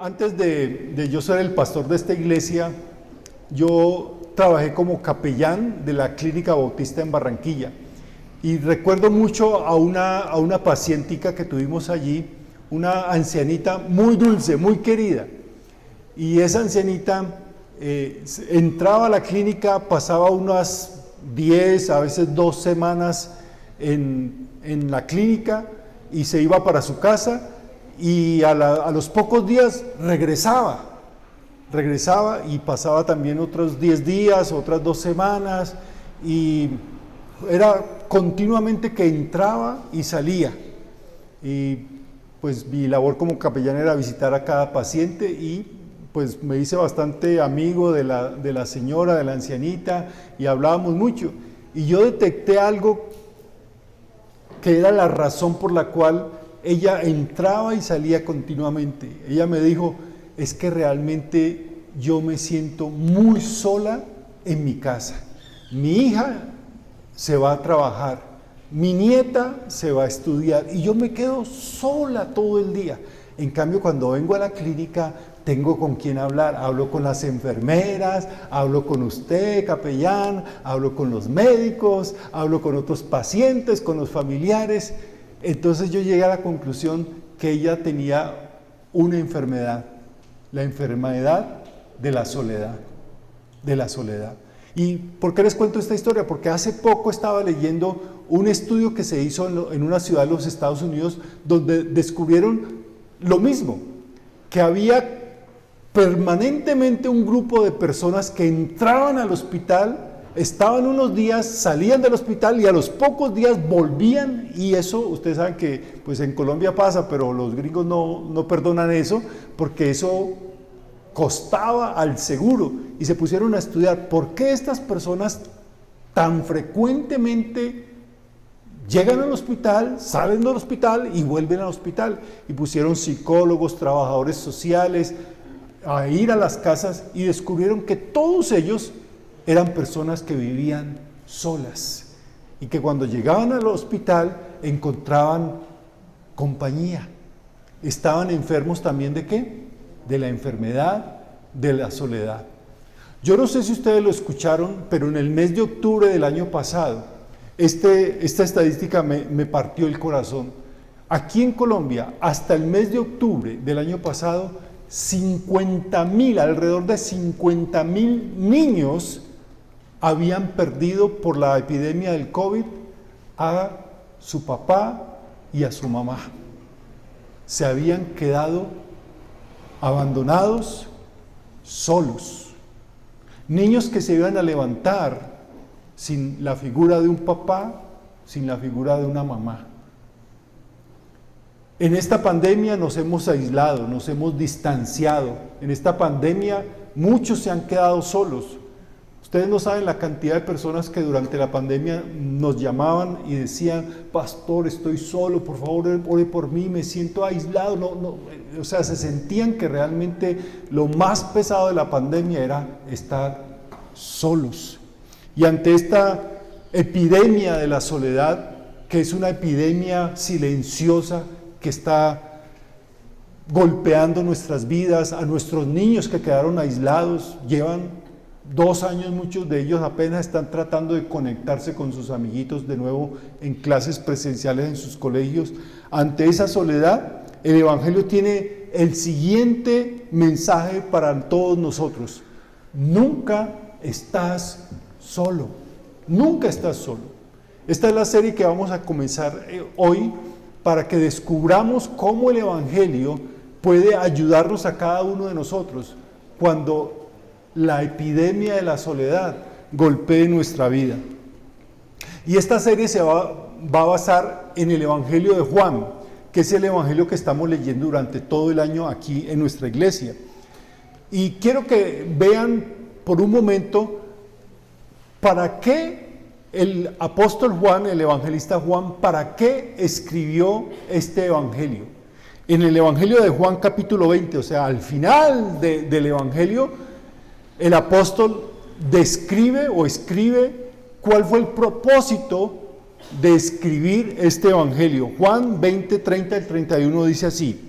antes de yo ser el pastor de esta iglesia, yo trabajé como capellán de la Clínica Bautista en Barranquilla. Y recuerdo mucho a una pacientica que tuvimos allí, una ancianita muy dulce, muy querida. Y esa ancianita entraba a la clínica, pasaba unas 10, a veces 2 semanas en la clínica y se iba para su casa y a los pocos días regresaba y pasaba también otros 10 días, otras 2 semanas y era continuamente que entraba y salía. Y pues mi labor como capellán era visitar a cada paciente y pues me hice bastante amigo de la señora, de la ancianita, y hablábamos mucho. Y yo detecté algo que era la razón por la cual ella entraba y salía continuamente. Ella me dijo, es que realmente yo me siento muy sola en mi casa. Mi hija se va a trabajar, mi nieta se va a estudiar y yo me quedo sola todo el día. En cambio, cuando vengo a la clínica, tengo con quién hablar, hablo con las enfermeras, hablo con usted, capellán, hablo con los médicos, hablo con otros pacientes, con los familiares. Entonces yo llegué a la conclusión que ella tenía una enfermedad, la enfermedad de la soledad, ¿Y por qué les cuento esta historia? Porque hace poco estaba leyendo un estudio que se hizo en una ciudad de los Estados Unidos donde descubrieron lo mismo, que había permanentemente un grupo de personas que entraban al hospital, estaban unos días, salían del hospital y a los pocos días volvían, y eso, ustedes saben que pues en Colombia pasa, pero los gringos no perdonan eso, porque eso costaba al seguro, y se pusieron a estudiar por qué estas personas tan frecuentemente llegan al hospital, salen del hospital y vuelven al hospital, y pusieron psicólogos, trabajadores sociales a ir a las casas y descubrieron que todos ellos eran personas que vivían solas y que cuando llegaban al hospital encontraban compañía. Estaban enfermos también ¿de qué? De la enfermedad de la soledad. Yo no sé si ustedes lo escucharon, pero en el mes de octubre del año pasado, esta estadística me partió el corazón. Aquí en Colombia, hasta el mes de octubre del año pasado, 50,000, alrededor de 50,000 niños habían perdido por la epidemia del COVID a su papá y a su mamá. Se habían quedado abandonados, solos. Niños que se iban a levantar sin la figura de un papá, sin la figura de una mamá. En esta pandemia nos hemos aislado, nos hemos distanciado. En esta pandemia muchos se han quedado solos. Ustedes no saben la cantidad de personas que durante la pandemia nos llamaban y decían, pastor, estoy solo, por favor, ore por mí, me siento aislado. O sea, se sentían que realmente lo más pesado de la pandemia era estar solos. Y ante esta epidemia de la soledad, que es una epidemia silenciosa, que está golpeando nuestras vidas, a nuestros niños que quedaron aislados, llevan 2 años, muchos de ellos apenas están tratando de conectarse con sus amiguitos de nuevo en clases presenciales en sus colegios. Ante esa soledad, el Evangelio tiene el siguiente mensaje para todos nosotros: nunca estás solo, nunca estás solo. Esta es la serie que vamos a comenzar hoy, para que descubramos cómo el Evangelio puede ayudarnos a cada uno de nosotros cuando la epidemia de la soledad golpee nuestra vida. Y esta serie se va a basar en el Evangelio de Juan, que es el Evangelio que estamos leyendo durante todo el año aquí en nuestra iglesia. Y quiero que vean por un momento para qué el apóstol Juan, el evangelista Juan, ¿para qué escribió este evangelio? En el Evangelio de Juan capítulo 20, o sea, al final del evangelio, el apóstol describe o escribe cuál fue el propósito de escribir este evangelio. Juan 20, 30 al 31 dice así: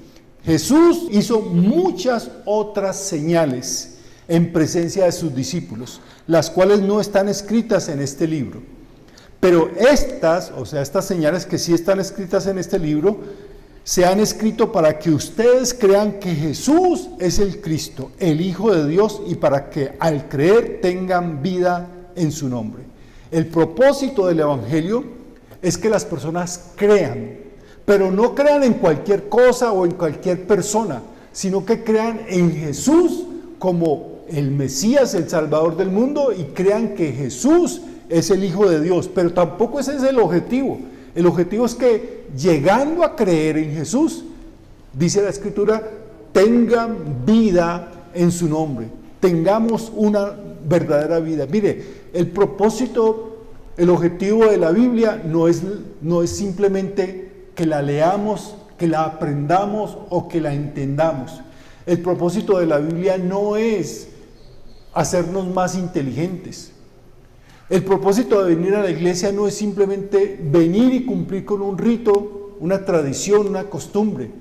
Jesús hizo muchas otras señales en presencia de sus discípulos, las cuales no están escritas en este libro. Pero estas, o sea, estas señales que sí están escritas en este libro, se han escrito para que ustedes crean que Jesús es el Cristo, el Hijo de Dios, y para que al creer tengan vida en su nombre. El propósito del Evangelio es que las personas crean, pero no crean en cualquier cosa o en cualquier persona, sino que crean en Jesús como el Mesías, el Salvador del mundo, y crean que Jesús es el Hijo de Dios. Pero tampoco ese es el objetivo. El objetivo es que llegando a creer en Jesús, dice la Escritura, tengan vida en su nombre, tengamos una verdadera vida. Mire, el propósito, el objetivo de la Biblia no es simplemente que la leamos, que la aprendamos o que la entendamos. El propósito de la Biblia no es hacernos más inteligentes. El propósito de venir a la iglesia no es simplemente venir y cumplir con un rito, una tradición, una costumbre.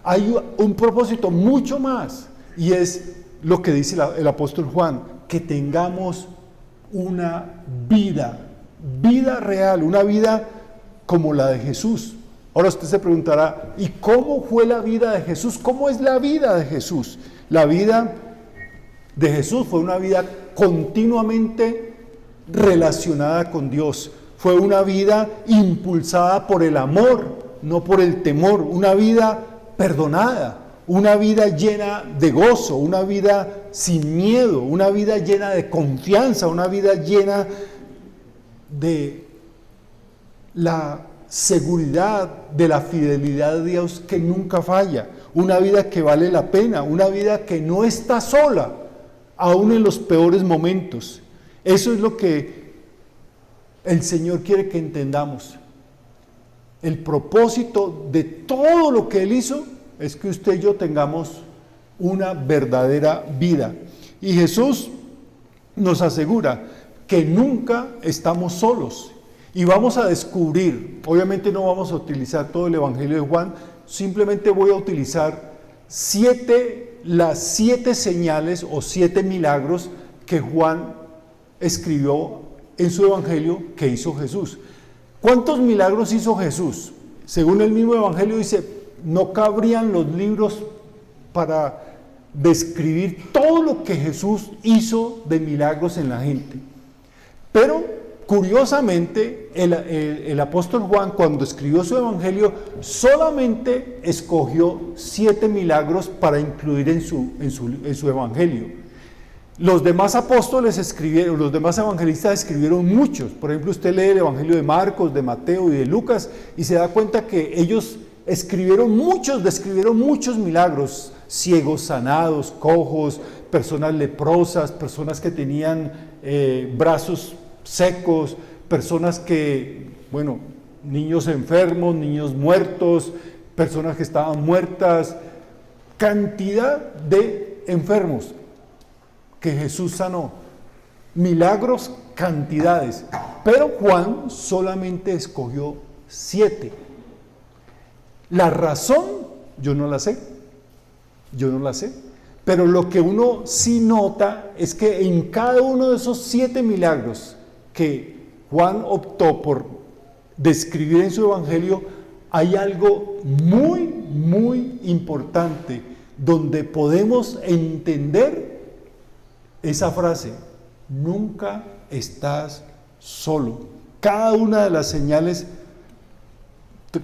Hay un propósito mucho más, y es lo que dice el apóstol Juan, que tengamos una vida real, una vida como la de Jesús. Ahora usted se preguntará, ¿y cómo fue la vida de Jesús? ¿Cómo es la vida de Jesús? La vida de Jesús fue una vida continuamente relacionada con Dios. Fue una vida impulsada por el amor, no por el temor. Una vida perdonada, una vida llena de gozo, una vida sin miedo, una vida llena de confianza, una vida llena de la seguridad de la fidelidad de Dios que nunca falla, una vida que vale la pena, una vida que no está sola, aún en los peores momentos. Eso es lo que el Señor quiere que entendamos. El propósito de todo lo que Él hizo es que usted y yo tengamos una verdadera vida. Y Jesús nos asegura que nunca estamos solos. Y vamos a descubrir, obviamente no vamos a utilizar todo el Evangelio de Juan, simplemente voy a utilizar las 7 señales o 7 milagros que Juan escribió en su Evangelio que hizo Jesús. ¿Cuántos milagros hizo Jesús? Según el mismo Evangelio dice, no cabrían los libros para describir todo lo que Jesús hizo de milagros en la gente. Pero curiosamente, el apóstol Juan, cuando escribió su Evangelio, solamente escogió 7 milagros para incluir en su Evangelio. Los demás apóstoles escribieron, los demás evangelistas escribieron muchos. Por ejemplo, usted lee el Evangelio de Marcos, de Mateo y de Lucas y se da cuenta que ellos describieron muchos milagros, ciegos sanados, cojos, personas leprosas, personas que tenían brazos secos, personas que, niños enfermos, niños muertos, personas que estaban muertas, cantidad de enfermos que Jesús sanó, milagros, cantidades, pero Juan solamente escogió 7. La razón, yo no la sé, pero lo que uno sí nota es que en cada uno de esos 7 milagros que Juan optó por describir en su Evangelio, hay algo muy, muy importante, donde podemos entender esa frase, nunca estás solo. Cada una de las señales,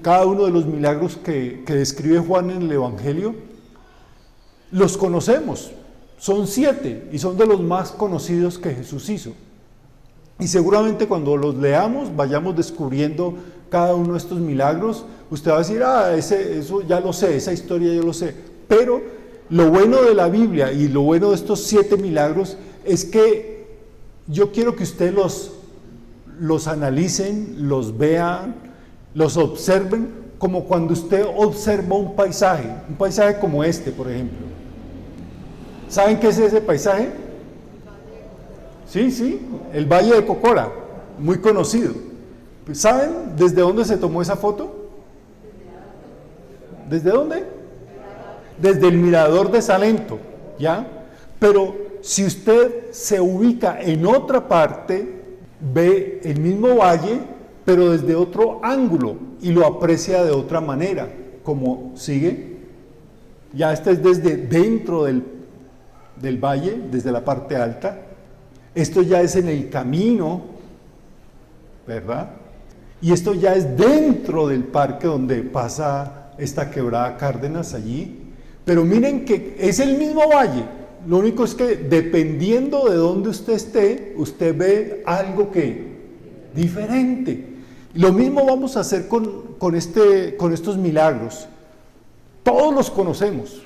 cada uno de los milagros que describe Juan en el Evangelio, los conocemos, son 7 y son de los más conocidos que Jesús hizo. Y seguramente cuando los leamos, vayamos descubriendo cada uno de estos milagros, usted va a decir, eso ya lo sé, esa historia yo lo sé, pero lo bueno de la Biblia y lo bueno de estos 7 milagros es que yo quiero que ustedes los analicen, los vean, los observen, como cuando usted observa un paisaje como este, por ejemplo. ¿Saben qué es ese paisaje? Sí, el Valle de Cocora, muy conocido. ¿Saben desde dónde se tomó esa foto? ¿Desde dónde? desde el mirador de Salento, ¿ya? Pero si usted se ubica en otra parte, ve el mismo valle, pero desde otro ángulo y lo aprecia de otra manera, como sigue. Ya este es desde dentro del valle, desde la parte alta. Esto ya es en el camino, ¿verdad? Y esto ya es dentro del parque donde pasa esta quebrada Cárdenas allí. Pero miren que es el mismo valle. Lo único es que dependiendo de dónde usted esté, usted ve algo que diferente. Lo mismo vamos a hacer con estos milagros. Todos los conocemos.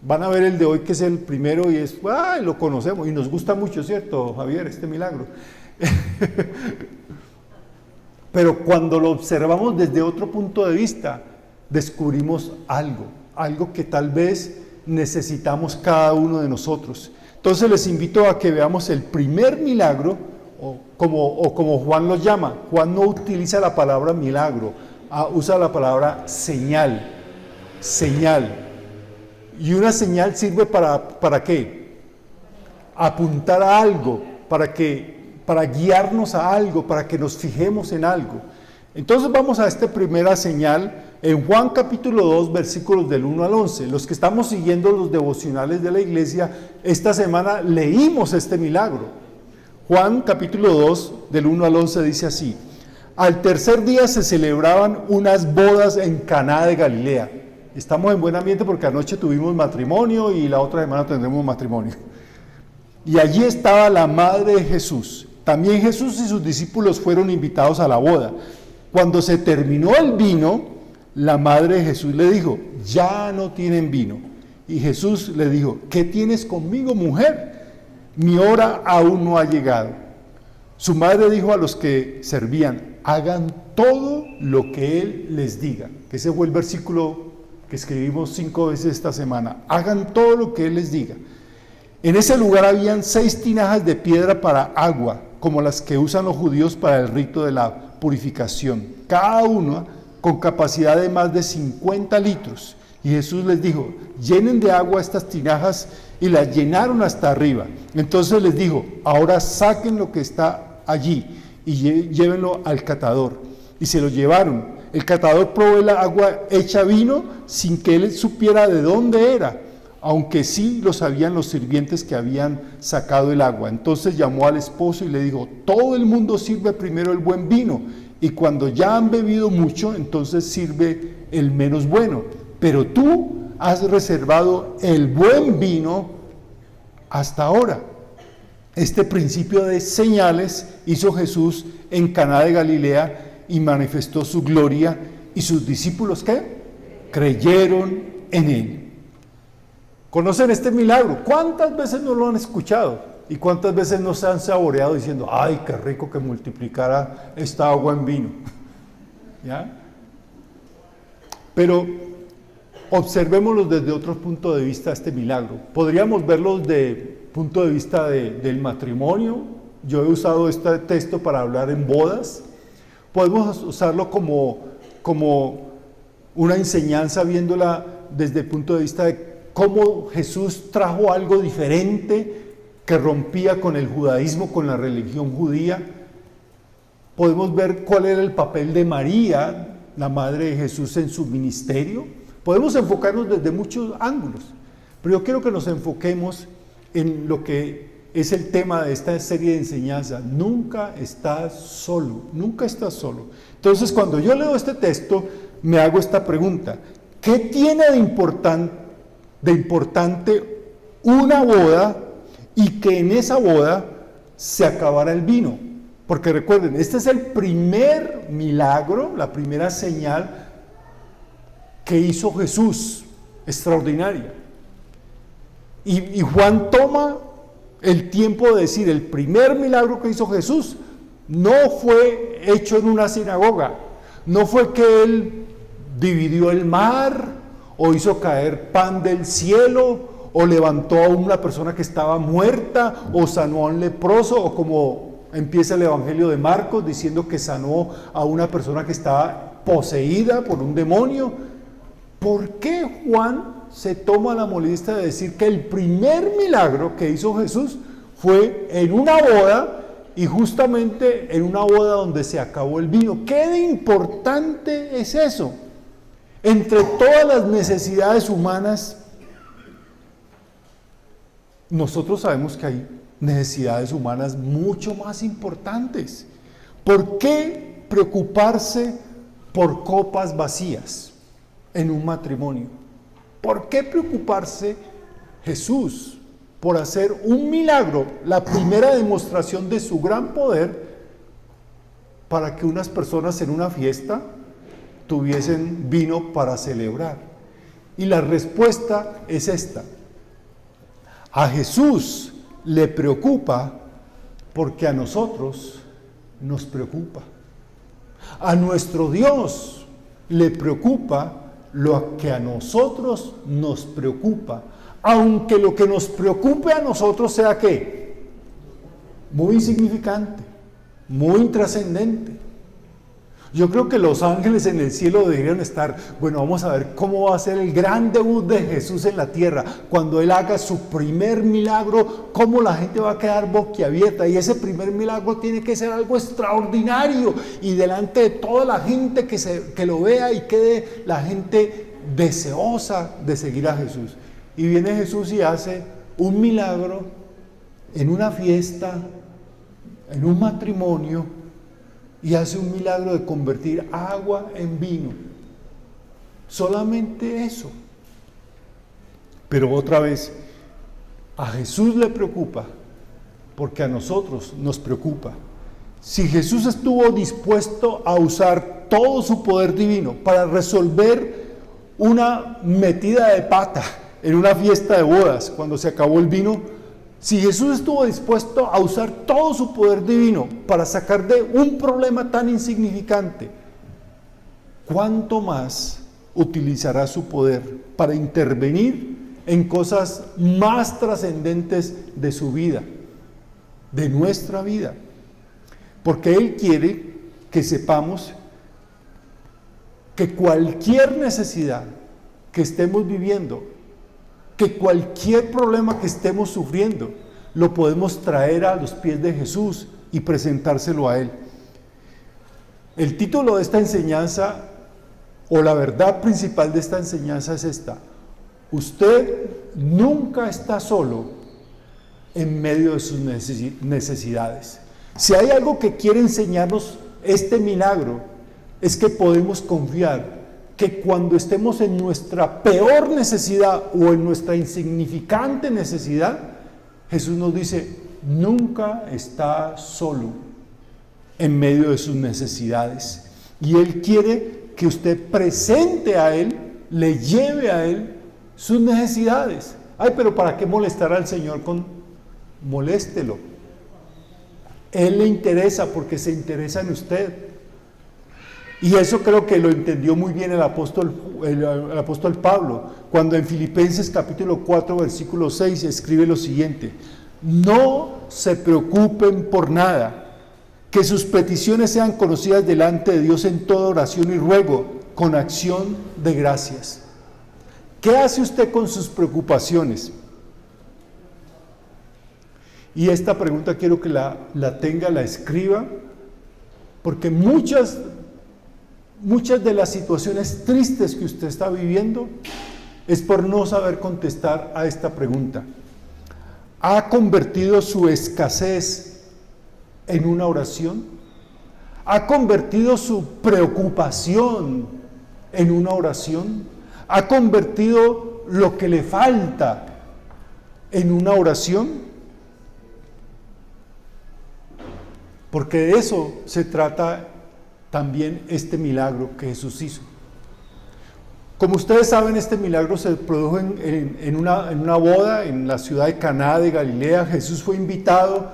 Van a ver el de hoy que es el primero y es, ¡ay!, lo conocemos y nos gusta mucho, ¿cierto, Javier? Este milagro. Pero cuando lo observamos desde otro punto de vista, descubrimos algo que tal vez necesitamos cada uno de nosotros. Entonces les invito a que veamos el primer milagro, o como Juan lo llama. Juan no utiliza la palabra milagro, usa la palabra señal. Y una señal sirve ¿para qué? Apuntar a algo, para guiarnos a algo, para que nos fijemos en algo. Entonces vamos a esta primera señal en Juan capítulo 2, versículos del 1 al 11. Los que estamos siguiendo los devocionales de la iglesia, esta semana leímos este milagro. Juan capítulo 2, del 1 al 11 dice así: al tercer día se celebraban unas bodas en Caná de Galilea. Estamos en buen ambiente porque anoche tuvimos matrimonio y la otra semana tendremos matrimonio. Y allí estaba la madre de Jesús. También Jesús y sus discípulos fueron invitados a la boda. Cuando se terminó el vino, la madre de Jesús le dijo: ya no tienen vino. Y Jesús le dijo: ¿qué tienes conmigo, mujer? Mi hora aún no ha llegado. Su madre dijo a los que servían: hagan todo lo que Él les diga. Que ese fue el versículo que escribimos 5 veces esta semana. Hagan todo lo que Él les diga. En ese lugar habían 6 tinajas de piedra para agua, como las que usan los judíos para el rito de la purificación, cada una con capacidad de más de 50 litros. Y Jesús les dijo: llenen de agua estas tinajas, y las llenaron hasta arriba. Entonces les dijo: ahora saquen lo que está allí y llévenlo al catador. Y se lo llevaron. El catador probó el agua hecha vino sin que él supiera de dónde era, aunque sí lo sabían los sirvientes que habían sacado el agua. Entonces llamó al esposo y le dijo: todo el mundo sirve primero el buen vino, y cuando ya han bebido mucho, entonces sirve el menos bueno. Pero tú has reservado el buen vino hasta ahora. Este principio de señales hizo Jesús en Caná de Galilea y manifestó su gloria, y sus discípulos, ¿qué? Creyeron en él. ¿Conocen este milagro? ¿Cuántas veces no lo han escuchado? ¿Y cuántas veces no se han saboreado diciendo: ay, qué rico que multiplicara esta agua en vino? ¿Ya? Pero observémoslo desde otro punto de vista, este milagro. Podríamos verlo desde punto de vista del matrimonio. Yo he usado este texto para hablar en bodas. Podemos usarlo como una enseñanza, viéndola desde el punto de vista de cómo Jesús trajo algo diferente que rompía con el judaísmo, con la religión judía. Podemos ver cuál era el papel de María, la madre de Jesús, en su ministerio. Podemos enfocarnos desde muchos ángulos, pero yo quiero que nos enfoquemos en lo que es el tema de esta serie de enseñanzas. Nunca estás solo, nunca estás solo. Entonces, cuando yo leo este texto, me hago esta pregunta: ¿qué tiene de importante una boda y que en esa boda se acabara el vino? Porque recuerden, este es el primer milagro, la primera señal que hizo Jesús, extraordinaria. Y Juan toma el tiempo de decir: el primer milagro que hizo Jesús no fue hecho en una sinagoga, no fue que Él dividió el mar, o hizo caer pan del cielo, o levantó a una persona que estaba muerta, o sanó a un leproso, o como empieza el Evangelio de Marcos diciendo que sanó a una persona que estaba poseída por un demonio. ¿Por qué Juan se toma la molestia de decir que el primer milagro que hizo Jesús fue en una boda, y justamente en una boda donde se acabó el vino. ¿Qué de importante es eso? Entre todas las necesidades humanas, nosotros sabemos que hay necesidades humanas mucho más importantes. ¿Por qué preocuparse por copas vacías en un matrimonio? ¿Por qué preocuparse Jesús por hacer un milagro, la primera demostración de su gran poder, para que unas personas en una fiesta tuviesen vino para celebrar? Y la respuesta es esta: a Jesús le preocupa porque a nosotros nos preocupa. A nuestro Dios le preocupa lo que a nosotros nos preocupa, aunque lo que nos preocupe a nosotros sea ¿qué? Muy insignificante, muy intrascendente. Yo creo que los ángeles en el cielo deberían estar, bueno, vamos a ver cómo va a ser el gran debut de Jesús en la tierra, cuando Él haga su primer milagro, cómo la gente va a quedar boquiabierta, y ese primer milagro tiene que ser algo extraordinario, y delante de toda la gente que lo vea y quede la gente deseosa de seguir a Jesús. Y viene Jesús y hace un milagro en una fiesta, en un matrimonio, y hace un milagro de convertir agua en vino. Solamente eso. Pero otra vez, a Jesús le preocupa porque a nosotros nos preocupa. Si Jesús estuvo dispuesto a usar todo su poder divino para resolver una metida de pata en una fiesta de bodas cuando se acabó el vino, si Jesús estuvo dispuesto a usar todo su poder divino para sacar de un problema tan insignificante, ¿cuánto más utilizará su poder para intervenir en cosas más trascendentes de su vida, de nuestra vida? Porque Él quiere que sepamos que cualquier necesidad que estemos viviendo, que cualquier problema que estemos sufriendo, lo podemos traer a los pies de Jesús y presentárselo a Él. El título de esta enseñanza, o la verdad principal de esta enseñanza, es esta: usted nunca está solo en medio de sus necesidades. Si hay algo que quiere enseñarnos este milagro, es que podemos confiar que cuando estemos en nuestra peor necesidad o en nuestra insignificante necesidad, Jesús nos dice: nunca está solo en medio de sus necesidades. Y Él quiere que usted presente a Él, le lleve a Él sus necesidades. Ay, pero ¿para qué molestar al Señor con? Moléstelo. Él le interesa porque se interesa en usted. Y eso creo que lo entendió muy bien el apóstol Pablo, cuando en Filipenses capítulo 4, versículo 6 escribe lo siguiente: no se preocupen por nada, que sus peticiones sean conocidas delante de Dios en toda oración y ruego, con acción de gracias. ¿Qué hace usted con sus preocupaciones? Y esta pregunta quiero que la tenga, la escriba, porque muchas de las situaciones tristes que usted está viviendo es por no saber contestar a esta pregunta. ¿Ha convertido su escasez en una oración? ¿Ha convertido su preocupación en una oración? ¿Ha convertido lo que le falta en una oración? Porque de eso se trata también este milagro que Jesús hizo. Como ustedes saben, este milagro se produjo en una boda en la ciudad de Caná de Galilea. Jesús fue invitado,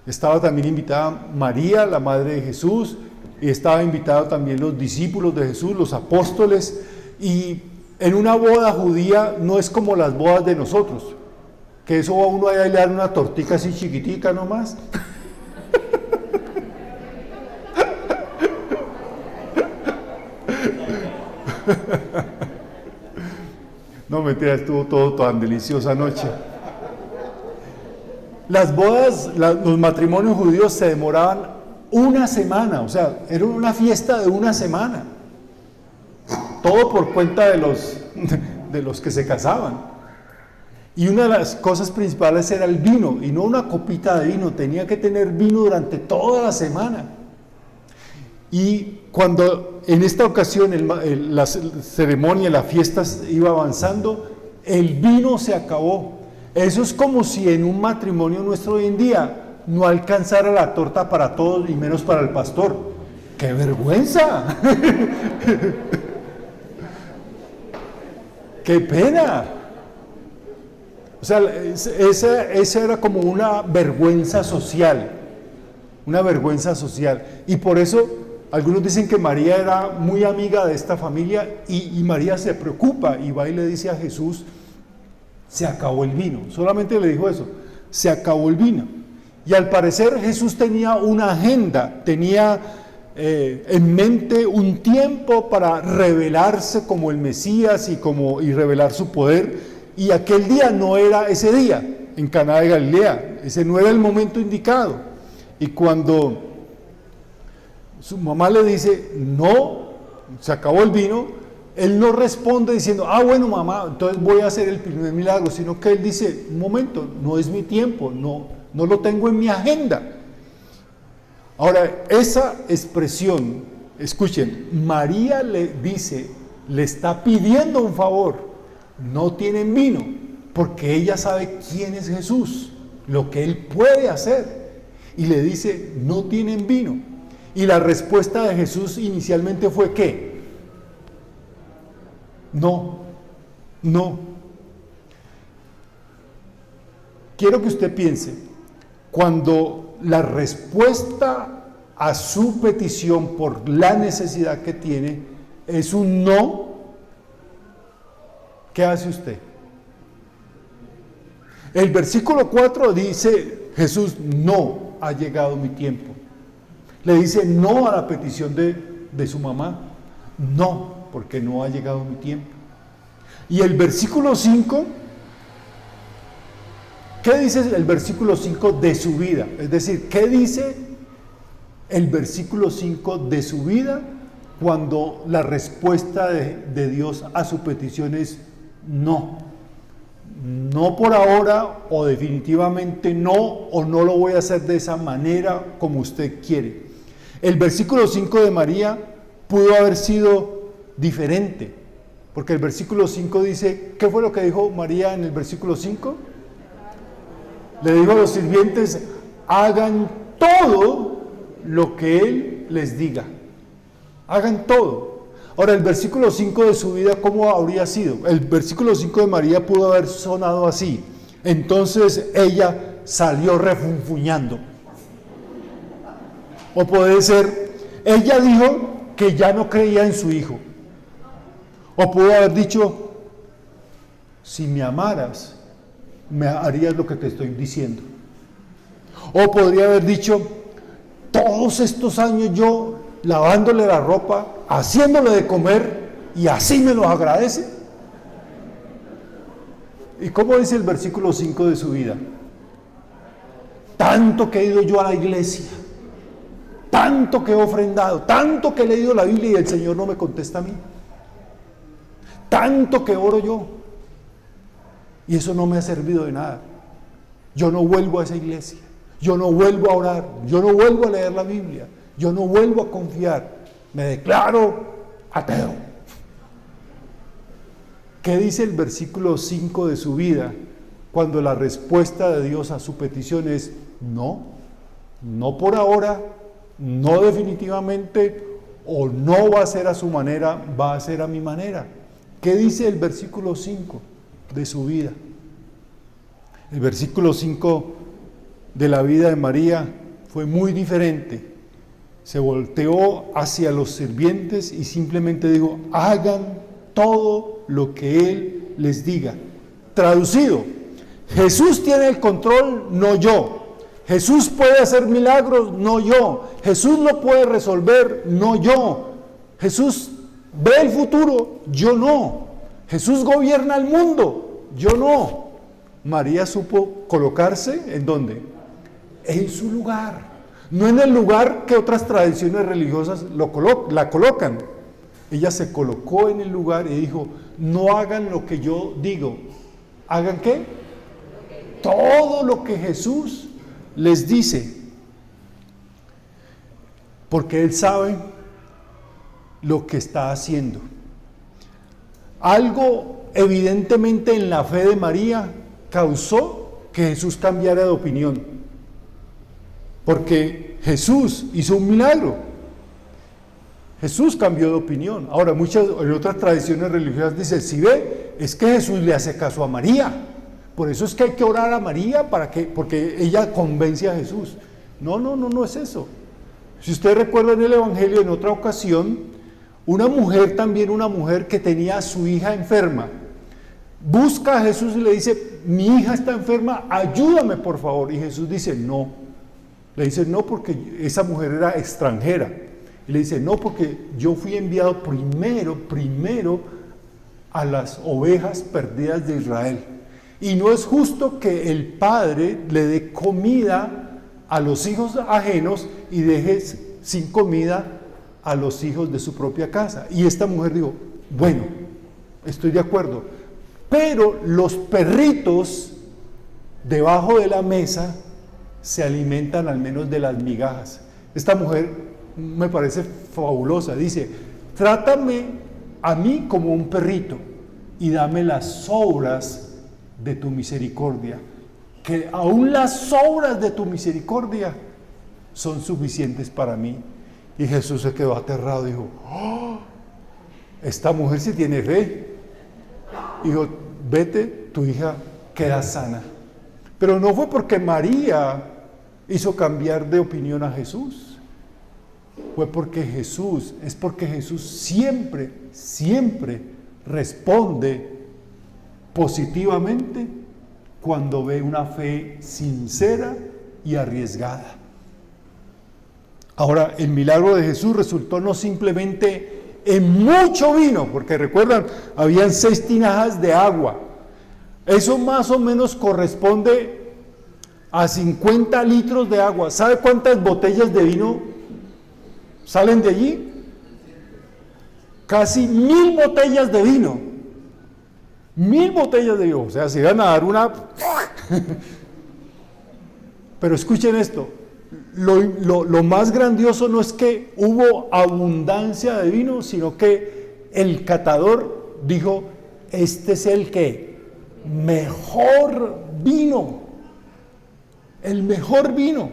estaba también invitada María, la madre de Jesús, y estaba invitado también los discípulos de Jesús, los apóstoles. Y en una boda judía no es como las bodas de nosotros, que eso a uno hay que le dar una tortica así chiquitica nomás. No, mentira, estuvo todo tan deliciosa noche. Las bodas, los matrimonios judíos se demoraban una semana, o sea, era una fiesta de una semana. Todo por cuenta de los que se casaban. Y una de las cosas principales era el vino, y no una copita de vino, tenía que tener vino durante toda la semana. Y cuando en esta ocasión la ceremonia, la fiesta iba avanzando, el vino se acabó. Eso es como si en un matrimonio nuestro hoy en día no alcanzara la torta para todos y menos para el pastor. ¡Qué vergüenza! ¡Qué pena! O sea, esa era como una vergüenza social, y por eso algunos dicen que María era muy amiga de esta familia y María se preocupa y va y le dice a Jesús, se acabó el vino, solamente le dijo eso, se acabó el vino. Y al parecer Jesús tenía una agenda, tenía en mente un tiempo para revelarse como el Mesías y revelar su poder. Y aquel día no era ese día, en Caná de Galilea, ese no era el momento indicado. Y cuando su mamá le dice, no, se acabó el vino, él no responde diciendo, bueno mamá, entonces voy a hacer el primer milagro, sino que él dice, un momento, no es mi tiempo, no lo tengo en mi agenda. Ahora, esa expresión, escuchen, María le dice, le está pidiendo un favor. No tienen vino, porque ella sabe quién es Jesús, lo que Él puede hacer. Y le dice, no tienen vino. Y la respuesta de Jesús inicialmente fue, ¿qué? No. Quiero que usted piense, cuando la respuesta a su petición por la necesidad que tiene es un no, ¿qué hace usted? El versículo 4 dice, Jesús, no ha llegado mi tiempo. Le dice no a la petición de su mamá. No, porque no ha llegado mi tiempo. Y el versículo 5, ¿qué dice el versículo 5 de su vida? Es decir, ¿qué dice el versículo 5 de su vida cuando la respuesta de Dios a su petición es no? No por ahora, o definitivamente no, o no lo voy a hacer de esa manera como usted quiere. El versículo 5 de María pudo haber sido diferente, porque el versículo 5 dice, ¿qué fue lo que dijo María en el versículo 5? Le dijo a los sirvientes, hagan todo lo que Él les diga. Hagan todo. Ahora, el versículo 5 de su vida, ¿cómo habría sido? El versículo 5 de María pudo haber sonado así. Entonces ella salió refunfuñando. O puede ser, ella dijo que ya no creía en su hijo. O pudo haber dicho, si me amaras, me harías lo que te estoy diciendo. O podría haber dicho, todos estos años yo lavándole la ropa, haciéndole de comer, y así me lo agradece. ¿Y cómo dice el versículo 5 de su vida? Tanto que he ido yo a la iglesia, tanto que he ofrendado, tanto que he leído la Biblia y el Señor no me contesta a mí, tanto que oro yo, y eso no me ha servido de nada. Yo no vuelvo a esa iglesia, yo no vuelvo a orar, yo no vuelvo a leer la Biblia, yo no vuelvo a confiar, me declaro ateo. ¿Qué dice el versículo 5 de su vida cuando la respuesta de Dios a su petición es no? No por ahora, no definitivamente, o no va a ser a su manera, va a ser a mi manera. ¿Qué dice el versículo 5 de su vida? El versículo 5 de la vida de María fue muy diferente. Se volteó hacia los sirvientes y simplemente dijo, hagan todo lo que Él les diga. Traducido, Jesús tiene el control, no yo. Jesús puede hacer milagros, no yo. Jesús lo puede resolver, no yo. Jesús ve el futuro, yo no. Jesús gobierna el mundo, yo no. María supo colocarse, ¿en dónde? En su lugar, no en el lugar que otras tradiciones religiosas la colocan. Ella se colocó en el lugar y dijo, no hagan lo que yo digo, ¿hagan qué? Todo lo que Jesús les dice, porque Él sabe lo que está haciendo. Algo evidentemente en la fe de María causó que Jesús cambiara de opinión, porque Jesús hizo un milagro. Jesús cambió de opinión. Ahora, en otras tradiciones religiosas dicen, si ve, es que Jesús le hace caso a María. Por eso es que hay que orar a María, porque ella convence a Jesús. No es eso. Si usted recuerda en el Evangelio, en otra ocasión, una mujer que tenía a su hija enferma, busca a Jesús y le dice, mi hija está enferma, ayúdame por favor. Y Jesús dice, no. Le dice, no, porque esa mujer era extranjera. Y le dice, no, porque yo fui enviado primero a las ovejas perdidas de Israel. Y no es justo que el padre le dé comida a los hijos ajenos y deje sin comida a los hijos de su propia casa. Y esta mujer dijo, bueno, estoy de acuerdo, pero los perritos debajo de la mesa se alimentan al menos de las migajas. Esta mujer me parece fabulosa, dice, trátame a mí como un perrito y dame las sobras de tu misericordia, que aún las sobras de tu misericordia son suficientes para mí. Y Jesús se quedó aterrado, dijo, oh, esta mujer sí tiene fe. Dijo, vete, tu hija queda sana. Pero no fue porque María hizo cambiar de opinión a Jesús, fue porque Jesús siempre responde positivamente cuando ve una fe sincera y arriesgada. Ahora, el milagro de Jesús resultó no simplemente en mucho vino, porque recuerdan, habían 6 tinajas de agua. Eso más o menos corresponde a 50 litros de agua. ¿Sabe cuántas botellas de vino salen de allí? Casi 1000 botellas de vino. 1000 botellas de vino. O sea, se iban a dar una... Pero escuchen esto. Lo más grandioso no es que hubo abundancia de vino, sino que el catador dijo, este es el que mejor vino, el mejor vino.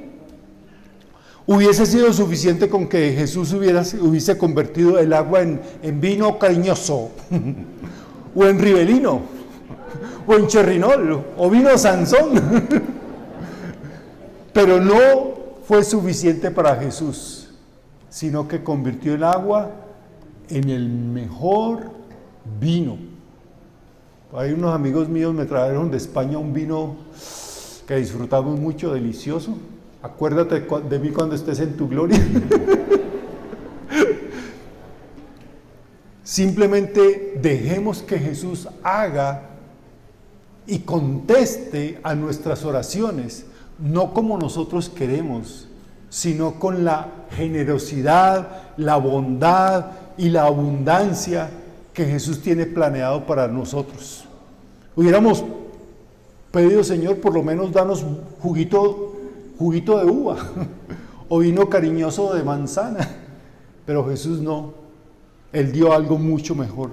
Hubiese sido suficiente con que Jesús hubiese convertido el agua en vino cariñoso, o en ribelino, o en cherrinol, o vino Sansón. Pero no fue suficiente para Jesús, sino que convirtió el agua en el mejor vino. Hay unos amigos míos me trajeron de España un vino que disfrutamos mucho, delicioso. Acuérdate de mí cuando estés en tu gloria. Simplemente dejemos que Jesús haga y conteste a nuestras oraciones, no como nosotros queremos, sino con la generosidad, la bondad y la abundancia que Jesús tiene planeado para nosotros. Hubiéramos pedido, Señor, por lo menos danos juguito de uva o vino cariñoso de manzana, pero Jesús no, Él dio algo mucho mejor.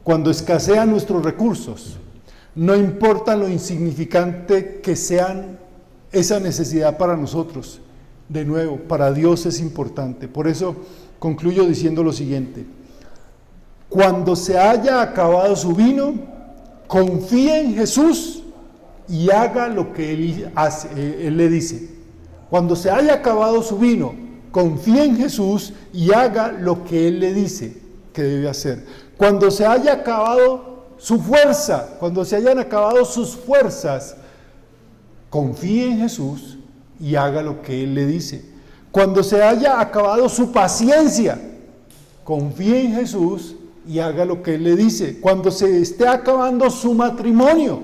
Cuando escasean nuestros recursos, no importa lo insignificante que sean esa necesidad para nosotros, de nuevo, para Dios es importante. Por eso concluyo diciendo lo siguiente: cuando se haya acabado su vino, confíe en Jesús y haga lo que Él le dice. Cuando se haya acabado su vino, confíe en Jesús y haga lo que Él le dice que debe hacer. Cuando se haya acabado su fuerza, cuando se hayan acabado sus fuerzas, confíe en Jesús y haga lo que Él le dice. Cuando se haya acabado su paciencia, confíe en Jesús y haga lo que Él le dice. Cuando se esté acabando su matrimonio,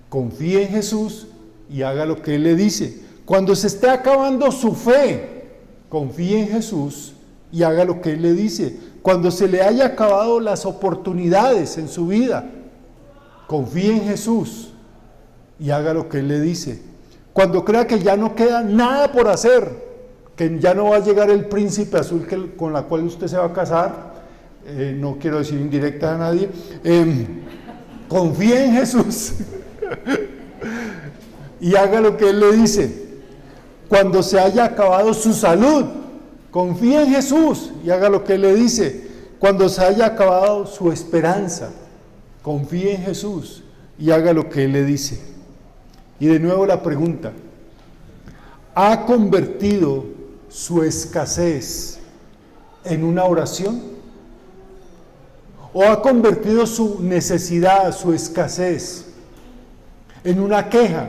confíe en Jesús y haga lo que Él le dice. Cuando se esté acabando su fe, confíe en Jesús y haga lo que Él le dice. Cuando se le haya acabado las oportunidades en su vida, confíe en Jesús y haga lo que Él le dice. Cuando crea que ya no queda nada por hacer, que ya no va a llegar el príncipe azul con la cual usted se va a casar, no quiero decir indirecta a nadie, confíe en Jesús y haga lo que Él le dice. Cuando se haya acabado su salud, confíe en Jesús y haga lo que Él le dice. Cuando se haya acabado su esperanza, confíe en Jesús y haga lo que Él le dice. Y de nuevo la pregunta: ¿ha convertido su escasez en una oración? ¿O ha convertido su necesidad, su escasez, en una queja?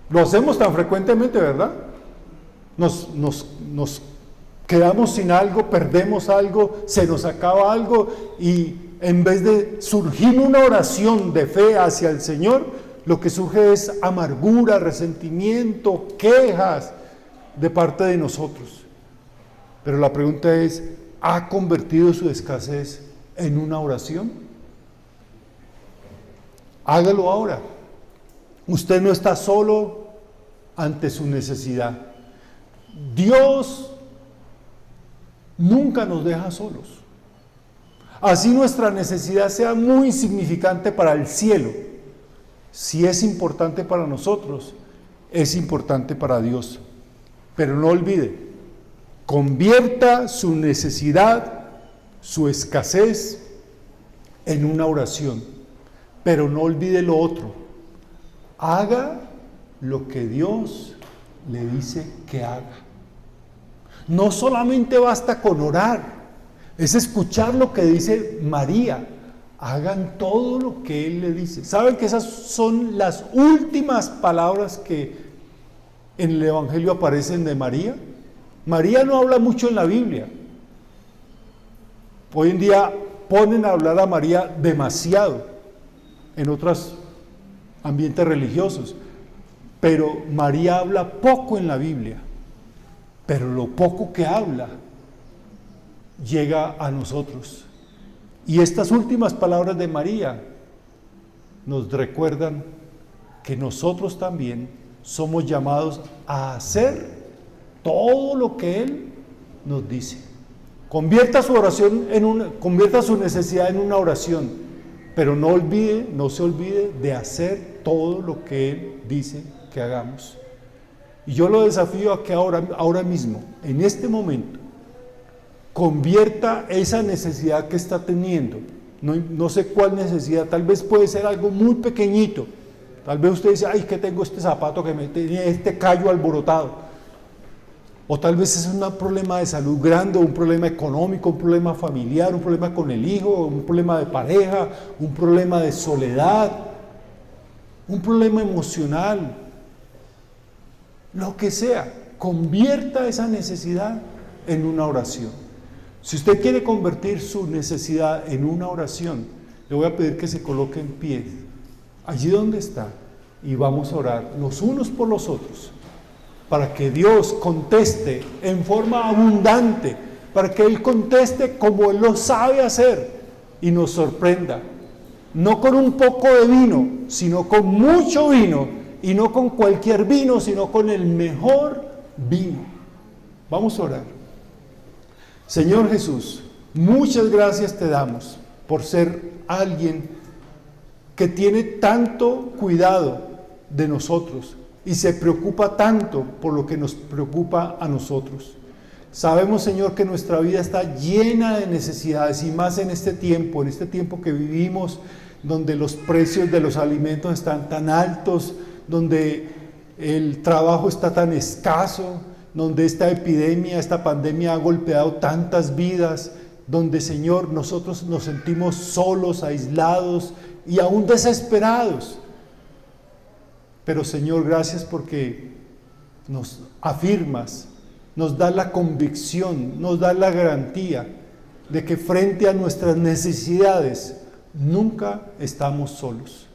Lo hacemos tan frecuentemente, ¿verdad? Nos quedamos sin algo, perdemos algo, se nos acaba algo, y en vez de surgir una oración de fe hacia el Señor, lo que surge es amargura, resentimiento, quejas de parte de nosotros. Pero la pregunta es: ¿ha convertido su escasez en una oración? Hágalo ahora. Usted no está solo ante su necesidad. Dios nunca nos deja solos. Así nuestra necesidad sea muy insignificante para el cielo, si es importante para nosotros, es importante para Dios. Pero no olvide, convierta su necesidad, su escasez, en una oración. Pero no olvide lo otro: haga lo que Dios le dice que haga. No solamente basta con orar, es escuchar lo que dice María. Hagan todo lo que Él le dice. ¿Saben que esas son las últimas palabras que en el Evangelio aparecen de María? María no habla mucho en la Biblia. Hoy en día ponen a hablar a María demasiado en otros ambientes religiosos, pero María habla poco en la Biblia. Pero lo poco que habla llega a nosotros. Y estas últimas palabras de María nos recuerdan que nosotros también somos llamados a hacer todo lo que Él nos dice. Convierta su necesidad en una oración, pero no se olvide de hacer todo lo que Él dice que hagamos. Y yo lo desafío a que ahora mismo, en este momento, convierta esa necesidad que está teniendo. No sé cuál necesidad, tal vez puede ser algo muy pequeñito. Tal vez usted dice: ay, que tengo este zapato que me tiene este callo alborotado. O tal vez es un problema de salud grande, un problema económico, un problema familiar, un problema con el hijo, un problema de pareja, un problema de soledad, un problema emocional. Lo que sea, convierta esa necesidad en una oración. Si usted quiere convertir su necesidad en una oración, le voy a pedir que se coloque en pie, allí donde está, y vamos a orar los unos por los otros, para que Dios conteste en forma abundante, para que Él conteste como Él lo sabe hacer y nos sorprenda, no con un poco de vino, sino con mucho vino, y no con cualquier vino, sino con el mejor vino. Vamos a orar. Señor Jesús, muchas gracias te damos por ser alguien que tiene tanto cuidado de nosotros y se preocupa tanto por lo que nos preocupa a nosotros. Sabemos, Señor, que nuestra vida está llena de necesidades, y más en este tiempo que vivimos, donde los precios de los alimentos están tan altos, donde el trabajo está tan escaso, donde esta epidemia, esta pandemia ha golpeado tantas vidas, donde, Señor, nosotros nos sentimos solos, aislados y aún desesperados. Pero, Señor, gracias porque nos afirmas nos das la convicción, nos das la garantía de que frente a nuestras necesidades nunca estamos solos,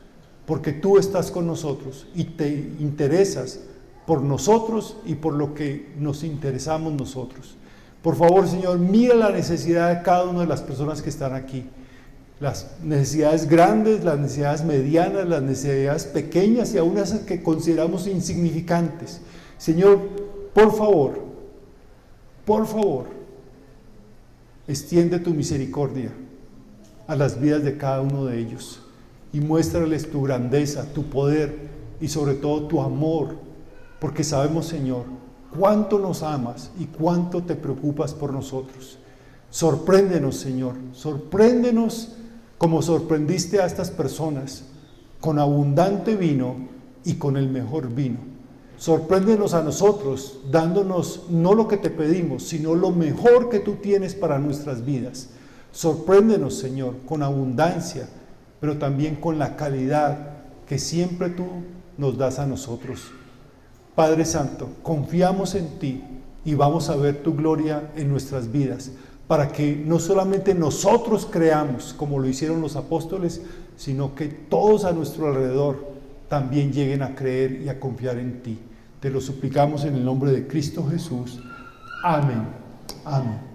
porque tú estás con nosotros y te interesas por nosotros y por lo que nos interesamos nosotros. Por favor, Señor, mira la necesidad de cada una de las personas que están aquí. Las necesidades grandes, las necesidades medianas, las necesidades pequeñas y aún esas que consideramos insignificantes. Señor, por favor, extiende tu misericordia a las vidas de cada uno de ellos y muéstrales tu grandeza, tu poder y sobre todo tu amor, porque sabemos, Señor, cuánto nos amas y cuánto te preocupas por nosotros. Sorpréndenos, Señor, sorpréndenos como sorprendiste a estas personas con abundante vino y con el mejor vino. Sorpréndenos a nosotros dándonos no lo que te pedimos, sino lo mejor que tú tienes para nuestras vidas. Sorpréndenos, Señor, con abundancia, pero también con la calidad que siempre tú nos das a nosotros. Padre Santo, confiamos en ti y vamos a ver tu gloria en nuestras vidas, para que no solamente nosotros creamos como lo hicieron los apóstoles, sino que todos a nuestro alrededor también lleguen a creer y a confiar en ti. Te lo suplicamos en el nombre de Cristo Jesús. Amén. Amén.